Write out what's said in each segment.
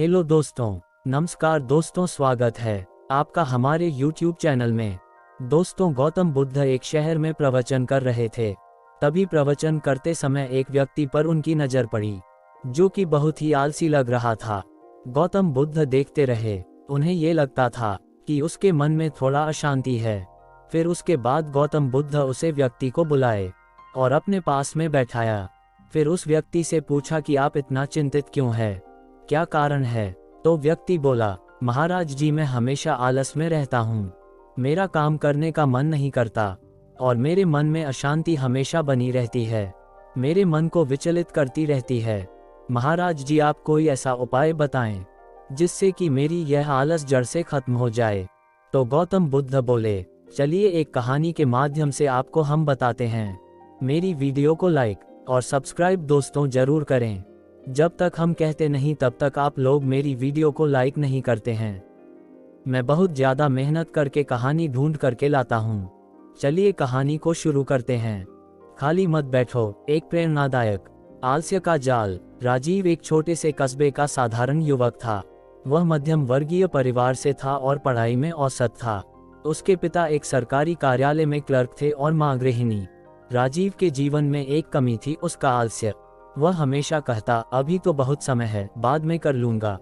Hello दोस्तों, नमस्कार दोस्तों, स्वागत है आपका हमारे YouTube चैनल में। दोस्तों, गौतम बुद्ध एक शहर में प्रवचन कर रहे थे। तभी प्रवचन करते समय एक व्यक्ति पर उनकी नज़र पड़ी, जो कि बहुत ही आलसी लग रहा था। गौतम बुद्ध देखते रहे। उन्हें ये लगता था कि उसके मन में थोड़ा अशांति है। फिर उसके बाद गौतम बुद्ध उसे व्यक्ति को बुलाए और अपने पास में बैठाया। फिर उस व्यक्ति से पूछा कि आप इतना चिंतित क्यों हैं? क्या कारण है? तो व्यक्ति बोला, महाराज जी, मैं हमेशा आलस में रहता हूँ। मेरा काम करने का मन नहीं करता और मेरे मन में अशांति हमेशा बनी रहती है। मेरे मन को विचलित करती रहती है। महाराज जी, आप कोई ऐसा उपाय बताएं जिससे कि मेरी यह आलस जड़ से खत्म हो जाए। तो गौतम बुद्ध बोले, चलिए एक कहानी के माध्यम से आपको हम बताते हैं। मेरी वीडियो को लाइक और सब्सक्राइब दोस्तों जरूर करें। जब तक हम कहते नहीं तब तक आप लोग मेरी वीडियो को लाइक नहीं करते हैं। मैं बहुत ज़्यादा मेहनत करके कहानी ढूंढ करके लाता हूँ। चलिए कहानी को शुरू करते हैं। खाली मत बैठो। एक प्रेरणादायक आलस्य का जाल। राजीव एक छोटे से कस्बे का साधारण युवक था। वह मध्यम वर्गीय परिवार से था और पढ़ाई में औसत था। उसके पिता एक सरकारी कार्यालय में क्लर्क थे और माँ गृहिणी। राजीव के जीवन में एक कमी थी, उसका आलस्य। वह हमेशा कहता, अभी तो बहुत समय है, बाद में कर लूंगा।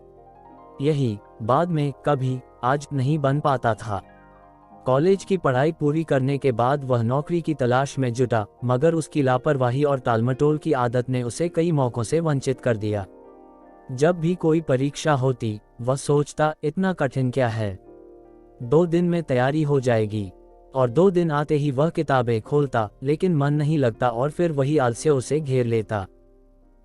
यही बाद में, कभी, आज नहीं बन पाता था। कॉलेज की पढ़ाई पूरी करने के बाद वह नौकरी की तलाश में जुटा, मगर उसकी लापरवाही और टालमटोल की आदत ने उसे कई मौकों से वंचित कर दिया। जब भी कोई परीक्षा होती, वह सोचता, इतना कठिन क्या है, 2 दिन में तैयारी हो जाएगी। और 2 दिन आते ही वह किताबें खोलता, लेकिन मन नहीं लगता और फिर वही आलस्य उसे घेर लेता।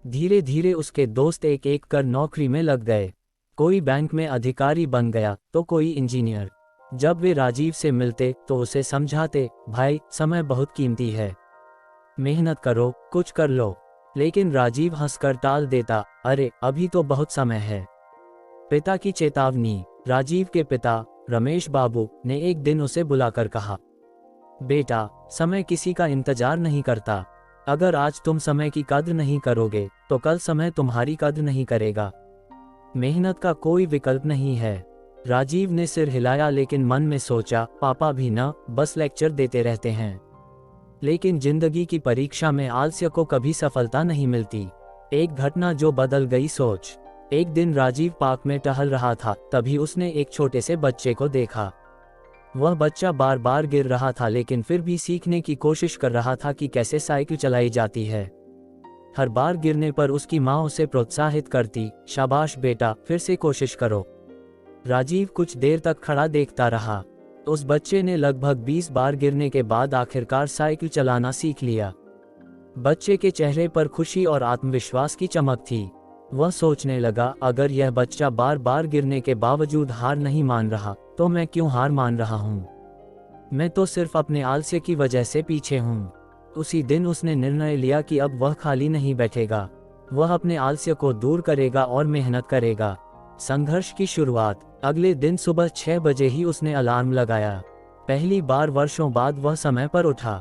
धीरे धीरे उसके दोस्त एक एक कर नौकरी में लग गए। कोई बैंक में अधिकारी बन गया तो कोई इंजीनियर। जब वे राजीव से मिलते तो उसे समझाते, भाई, समय बहुत कीमती है, मेहनत करो, कुछ कर लो। लेकिन राजीव हंसकर टाल देता, अरे अभी तो बहुत समय है। पिता की चेतावनी। राजीव के पिता रमेश बाबू ने एक दिन उसे बुलाकर कहा, बेटा, समय किसी का इंतजार नहीं करता। अगर आज तुम समय की कद्र नहीं करोगे तो कल समय तुम्हारी कद्र नहीं करेगा। मेहनत का कोई विकल्प नहीं है। राजीव ने सिर हिलाया, लेकिन मन में सोचा, पापा भी न बस लेक्चर देते रहते हैं। लेकिन जिंदगी की परीक्षा में आलस्य को कभी सफलता नहीं मिलती। एक घटना जो बदल गई सोच। एक दिन राजीव पार्क में टहल रहा था, तभी उसने एक छोटे से बच्चे को देखा। वह बच्चा बार बार गिर रहा था, लेकिन फिर भी सीखने की कोशिश कर रहा था कि कैसे साइकिल चलाई जाती है। हर बार गिरने पर उसकी माँ उसे प्रोत्साहित करती, शाबाश बेटा, फिर से कोशिश करो। राजीव कुछ देर तक खड़ा देखता रहा। उस बच्चे ने लगभग 20 बार गिरने के बाद आखिरकार साइकिल चलाना सीख लिया। बच्चे के चेहरे पर खुशी और आत्मविश्वास की चमक थी। वह सोचने लगा, अगर यह बच्चा बार बार गिरने के बावजूद हार नहीं मान रहा तो मैं क्यों हार मान रहा हूँ? मैं तो सिर्फ अपने आलस्य की वजह से पीछे हूँ। उसी दिन उसने निर्णय लिया कि अब वह खाली नहीं बैठेगा। वह अपने आलस्य को दूर करेगा और मेहनत करेगा। संघर्ष की शुरुआत। अगले दिन सुबह 6 बजे ही उसने अलार्म लगाया। पहली बार वर्षों बाद वह समय पर उठा।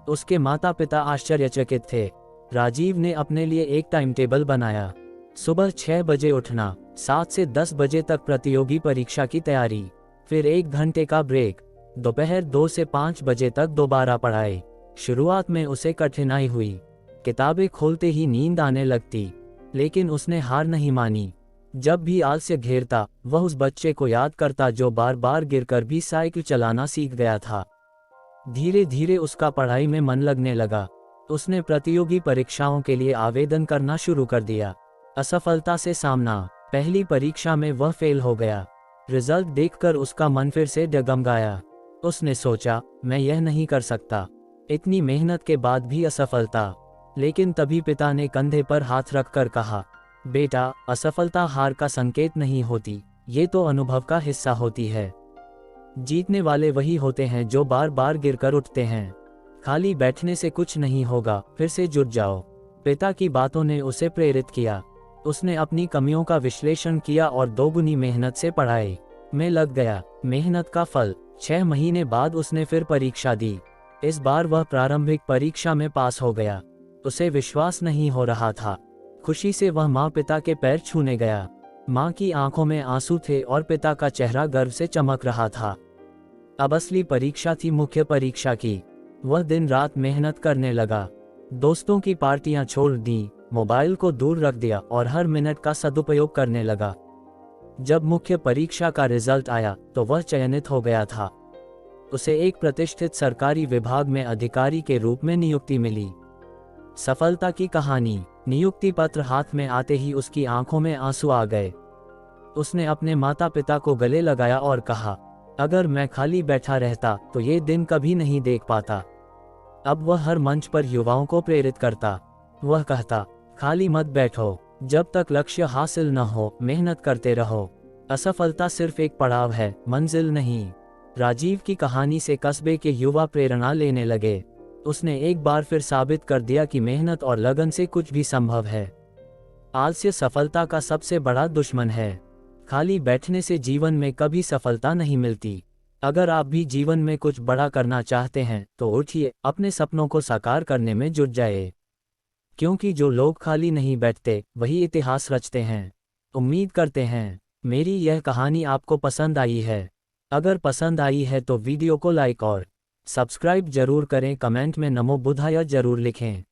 उसके माता पिता आश्चर्यचकित थे। राजीव ने अपने लिए एक टाइम टेबल बनाया। सुबह 6 बजे उठना, 7 से 10 बजे तक प्रतियोगी परीक्षा की तैयारी, फिर 1 घंटे का ब्रेक, दोपहर 2 से 5 बजे तक दोबारा पढ़ाई। शुरुआत में उसे कठिनाई हुई, किताबें खोलते ही नींद आने लगती, लेकिन उसने हार नहीं मानी। जब भी आलस्य घेरता, वह उस बच्चे को याद करता जो बार बार गिरकर भी साइकिल चलाना सीख गया था। धीरे धीरे उसका पढ़ाई में मन लगने लगा। उसने प्रतियोगी परीक्षाओं के लिए आवेदन करना शुरू कर दिया। असफलता से सामना। पहली परीक्षा में वह फेल हो गया। रिजल्ट देखकर उसका मन फिर से डगमगाया। उसने सोचा, मैं यह नहीं कर सकता। इतनी मेहनत के बाद भी असफलता। लेकिन तभी पिता ने कंधे पर हाथ रखकर कहा, बेटा, असफलता हार का संकेत नहीं होती, ये तो अनुभव का हिस्सा होती है। जीतने वाले वही होते हैं जो बार बार गिरकर उठते हैं। खाली बैठने से कुछ नहीं होगा, फिर से जुट जाओ। पिता की बातों ने उसे प्रेरित किया। उसने अपनी कमियों का विश्लेषण किया और दोगुनी मेहनत से पढ़ाई में लग गया। मेहनत का फल। 6 महीने बाद उसने फिर परीक्षा दी। इस बार वह प्रारंभिक परीक्षा में पास हो गया। उसे विश्वास नहीं हो रहा था। खुशी से वह माँ पिता के पैर छूने गया। माँ की आंखों में आंसू थे और पिता का चेहरा गर्व से चमक रहा था। अब असली परीक्षा थी, मुख्य परीक्षा की। वह दिन रात मेहनत करने लगा, दोस्तों की पार्टियां छोड़ दी, मोबाइल को दूर रख दिया और हर मिनट का सदुपयोग करने लगा। जब मुख्य परीक्षा का रिजल्ट आया तो वह चयनित हो गया था। उसे एक प्रतिष्ठित सरकारी विभाग में अधिकारी के रूप में नियुक्ति मिली। सफलता की कहानी। नियुक्ति पत्र हाथ में आते ही उसकी आंखों में आंसू आ गए। उसने अपने माता पिता को गले लगाया और कहा, अगर मैं खाली बैठा रहता तो ये दिन कभी नहीं देख पाता। अब वह हर मंच पर युवाओं को प्रेरित करता। वह कहता, खाली मत बैठो, जब तक लक्ष्य हासिल न हो मेहनत करते रहो। असफलता सिर्फ एक पड़ाव है, मंजिल नहीं। राजीव की कहानी से कस्बे के युवा प्रेरणा लेने लगे। उसने एक बार फिर साबित कर दिया कि मेहनत और लगन से कुछ भी संभव है। आलस्य सफलता का सबसे बड़ा दुश्मन है। खाली बैठने से जीवन में कभी सफलता नहीं मिलती। अगर आप भी जीवन में कुछ बड़ा करना चाहते हैं तो उठिए, अपने सपनों को साकार करने में जुट जाए। क्योंकि जो लोग खाली नहीं बैठते वही इतिहास रचते हैं। उम्मीद करते हैं मेरी यह कहानी आपको पसंद आई है। अगर पसंद आई है तो वीडियो को लाइक और सब्सक्राइब जरूर करें। कमेंट में नमो बुद्धाय जरूर लिखें।